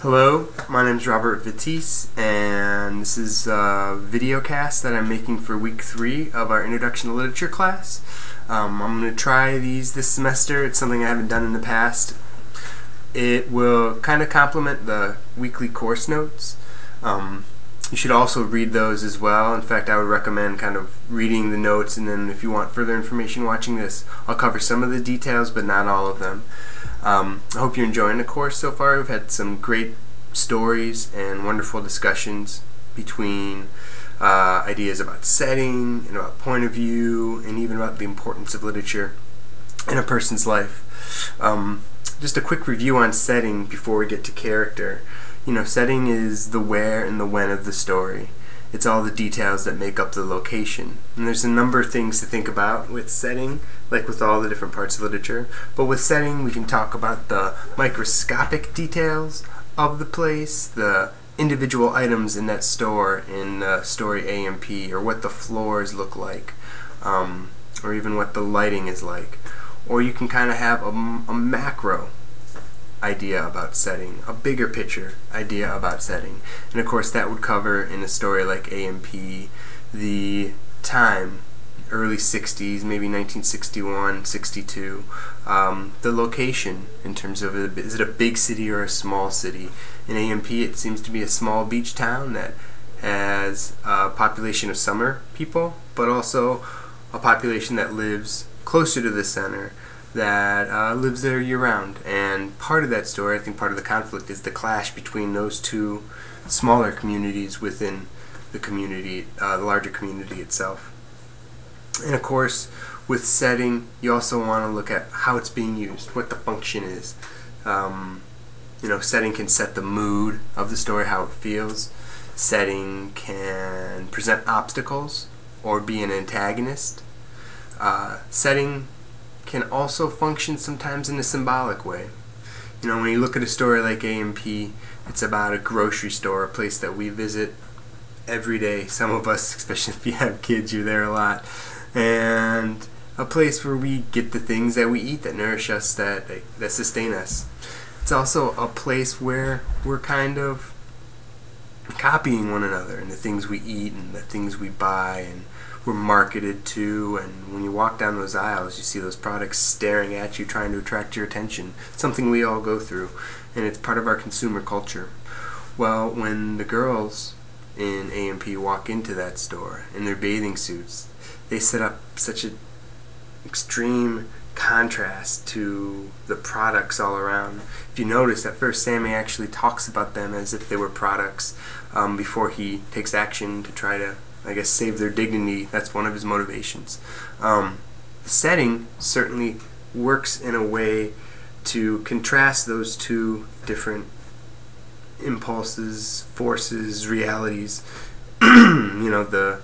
Hello, my name is Robert Vitisse, and this is a video cast that I'm making for week 3 of our Introduction to Literature class. I'm going to try these this semester. It's something I haven't done in the past. It will kind of complement the weekly course notes. You should also read those as well. In fact, I would recommend kind of reading the notes, and then if you want further information watching this, I'll cover some of the details, but not all of them. I hope you're enjoying the course so far. We've had some great stories and wonderful discussions between ideas about setting and about point of view and even about the importance of literature in a person's life. Just a quick review on setting before we get to character. You know, setting is the where and the when of the story. It's all the details that make up the location. And there's a number of things to think about with setting, like with all the different parts of literature. But with setting, we can talk about the microscopic details of the place, the individual items in that store in the story AMP, or what the floors look like, or even what the lighting is like. Or you can kind of have a macro idea about setting, a bigger picture idea about setting. And of course that would cover in a story like AMP the time, early 60s, maybe 1961, 62, the location in terms of is it a big city or a small city. In AMP it seems to be a small beach town that has a population of summer people, but also a population that lives closer to the center, that lives there year-round. And part of that story, I think part of the conflict, is the clash between those two smaller communities within the community, the larger community itself. And of course, with setting, you also want to look at how it's being used, what the function is. You know, setting can set the mood of the story, how it feels. Setting can present obstacles or be an antagonist. Setting can also function sometimes in a symbolic way. You know, when you look at a story like AMP, it's about a grocery store, a place that we visit every day. Some of us, especially if you have kids, you're there a lot. And a place where we get the things that we eat that nourish us, that sustain us. It's also a place where we're kind of copying one another and the things we eat and the things we buy, and we're marketed to, and when you walk down those aisles you see those products staring at you, trying to attract your attention. It's something we all go through, and it's part of our consumer culture. Well, when the girls in AMP walk into that store in their bathing suits, they set up such an extreme contrast to the products all around. If you notice, at first Sammy actually talks about them as if they were products before he takes action to try to, I guess, save their dignity. That's one of his motivations. The setting certainly works in a way to contrast those two different impulses, forces, realities. You know, the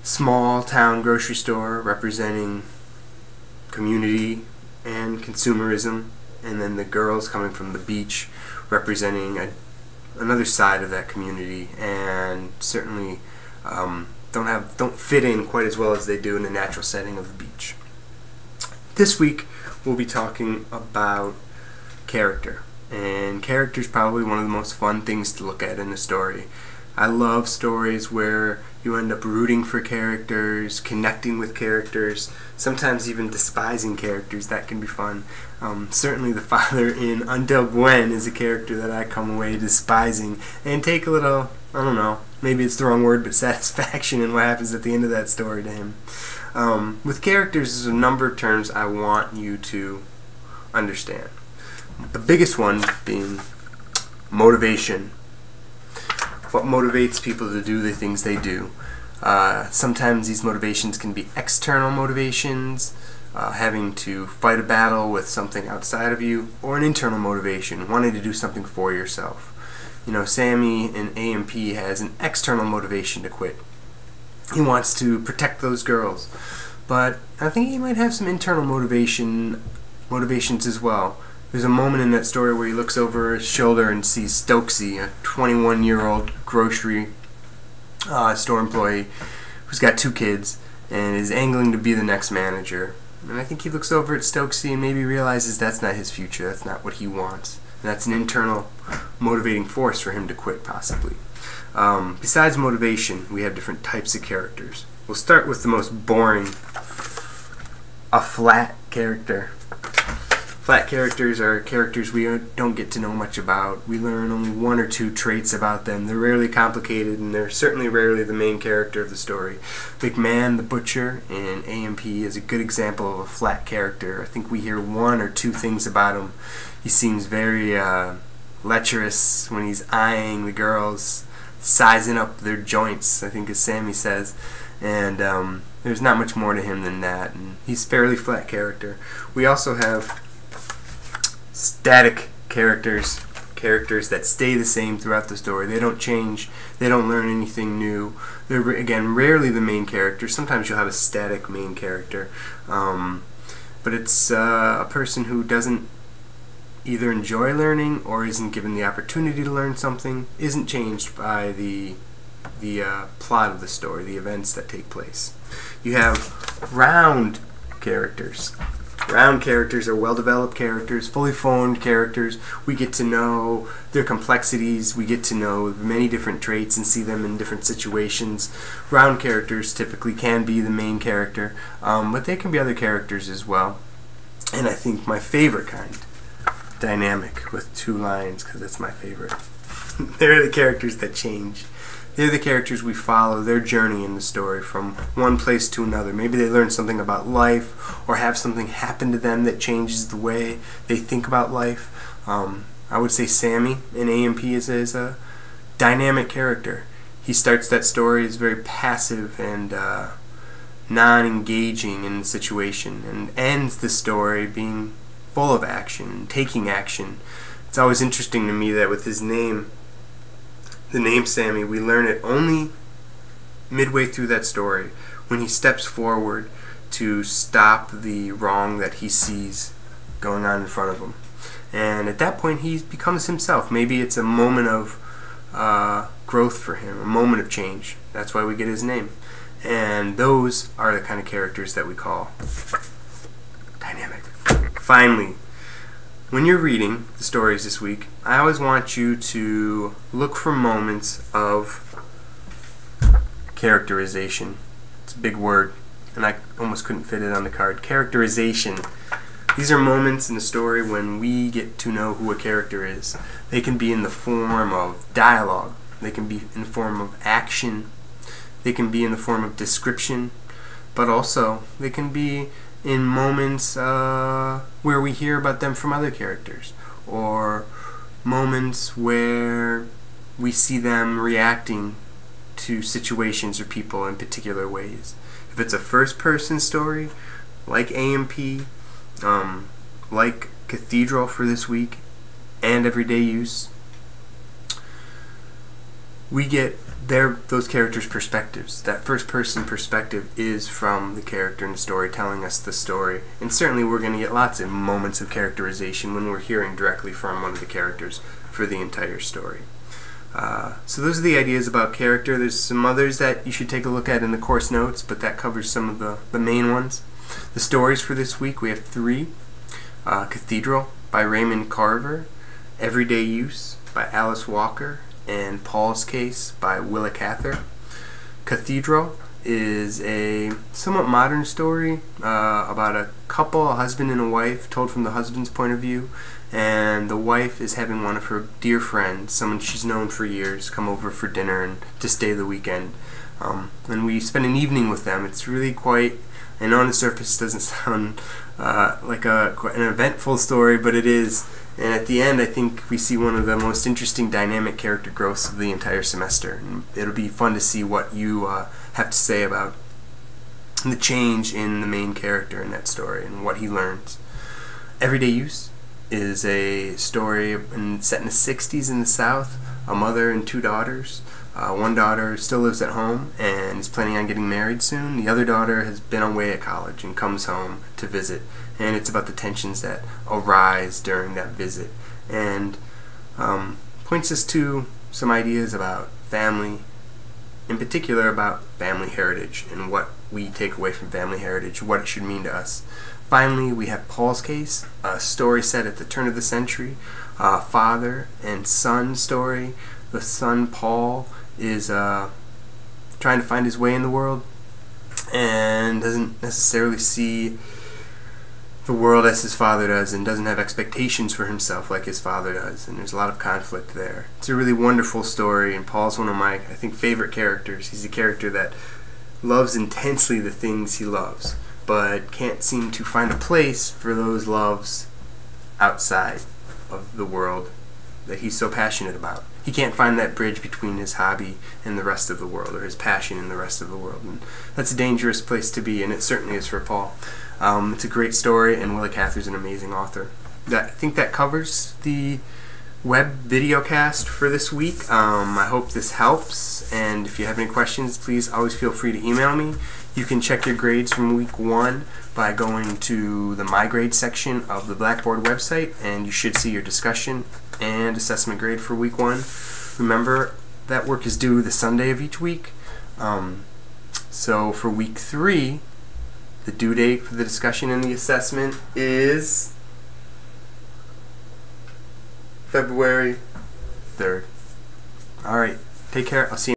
small town grocery store representing community and consumerism, and then the girls coming from the beach representing another side of that community, and certainly don't fit in quite as well as they do in the natural setting of the beach. This week we'll be talking about character, and character is probably one of the most fun things to look at in a story. I love stories where you end up rooting for characters, connecting with characters, sometimes even despising characters. That can be fun. Certainly the father in Until Gwen is a character that I come away despising and take a little, I don't know, maybe it's the wrong word, but satisfaction in what happens at the end of that story to him. With characters, there's a number of terms I want you to understand. The biggest one being motivation. What motivates people to do the things they do. Sometimes these motivations can be external motivations, having to fight a battle with something outside of you, or an internal motivation, wanting to do something for yourself. You know, Sammy in AMP has an external motivation to quit. He wants to protect those girls, but I think he might have some internal motivations as well. There's a moment in that story where he looks over his shoulder and sees Stokesy, a 21-year-old grocery store employee who's got 2 kids and is angling to be the next manager. And I think he looks over at Stokesy and maybe realizes that's not his future, that's not what he wants. And that's an internal motivating force for him to quit, possibly. Besides motivation, we have different types of characters. We'll start with the most boring, a flat character. Flat characters are characters we don't get to know much about. We learn only one or two traits about them. They're rarely complicated, and they're certainly rarely the main character of the story. McMahon the Butcher in AMP is a good example of a flat character. I think we hear one or two things about him. He seems very lecherous when he's eyeing the girls, sizing up their joints, I think as Sammy says. And there's not much more to him than that. And he's a fairly flat character. We also have static characters, characters that stay the same throughout the story. They don't change, they don't learn anything new. They're, again, rarely the main character. Sometimes you'll have a static main character, but it's a person who doesn't either enjoy learning or isn't given the opportunity to learn something, isn't changed by the plot of the story, the events that take place. You have round characters. Round characters are well-developed characters, fully formed characters. We get to know their complexities, we get to know many different traits and see them in different situations. Round characters typically can be the main character, but they can be other characters as well. And I think my favorite kind, dynamic with two lines, because that's my favorite. They're the characters that change. They're the characters we follow, their journey in the story from one place to another. Maybe they learn something about life or have something happen to them that changes the way they think about life. I would say Sammy in AMP is a dynamic character. He starts that story as very passive and non-engaging in the situation, and ends the story being full of action and taking action. It's always interesting to me that with his name, the name Sammy, we learn it only midway through that story when he steps forward to stop the wrong that he sees going on in front of him. And at that point he becomes himself. Maybe it's a moment of growth for him, a moment of change. That's why we get his name. And those are the kind of characters that we call dynamic. Finally, when you're reading the stories this week, I always want you to look for moments of characterization. It's a big word, and I almost couldn't fit it on the card. Characterization. These are moments in the story when we get to know who a character is. They can be in the form of dialogue. They can be in the form of action. They can be in the form of description. But also, they can be in moments where we hear about them from other characters, or moments where we see them reacting to situations or people in particular ways. If it's a first-person story, like AMP, like Cathedral for this week, and Everyday Use, we get those characters' perspectives. That first-person perspective is from the character in the story telling us the story. And certainly we're going to get lots of moments of characterization when we're hearing directly from one of the characters for the entire story. So those are the ideas about character. There's some others that you should take a look at in the course notes, but that covers some of the main ones. The stories for this week, we have three. Cathedral by Raymond Carver, Everyday Use by Alice Walker, and Paul's Case by Willa Cather. Cathedral is a somewhat modern story about a couple, a husband and a wife, told from the husband's point of view, and the wife is having one of her dear friends, someone she's known for years, come over for dinner and to stay the weekend. And we spend an evening with them. It's really quite, I know on the surface it doesn't sound like an eventful story, but it is. And at the end, I think we see one of the most interesting dynamic character growths of the entire semester. And it'll be fun to see what you have to say about the change in the main character in that story and what he learns. Everyday Use is a story set in the 60s in the South. A mother and two daughters. One daughter still lives at home and is planning on getting married soon. The other daughter has been away at college and comes home to visit. And it's about the tensions that arise during that visit. And points us to some ideas about family, in particular about family heritage and what we take away from family heritage, what it should mean to us. Finally, we have Paul's case, a story set at the turn of the century, a father and son story. The son, Paul, is trying to find his way in the world and doesn't necessarily see the world as his father does, and doesn't have expectations for himself like his father does, and there's a lot of conflict there. It's a really wonderful story, and Paul's one of my, I think, favorite characters. He's a character that loves intensely the things he loves, but can't seem to find a place for those loves outside of the world that he's so passionate about. He can't find that bridge between his hobby and the rest of the world, or his passion and the rest of the world, and that's a dangerous place to be, and it certainly is for Paul. It's a great story, and Willa Cather's an amazing author. I think that covers the web video cast for this week. I hope this helps, and if you have any questions, please always feel free to email me. You can check your grades from week 1 by going to the My Grades section of the Blackboard website, and you should see your discussion and assessment grade for week 1. Remember, that work is due the Sunday of each week. So for week 3, the due date for the discussion and the assessment is February 3rd. Alright, take care. I'll see you.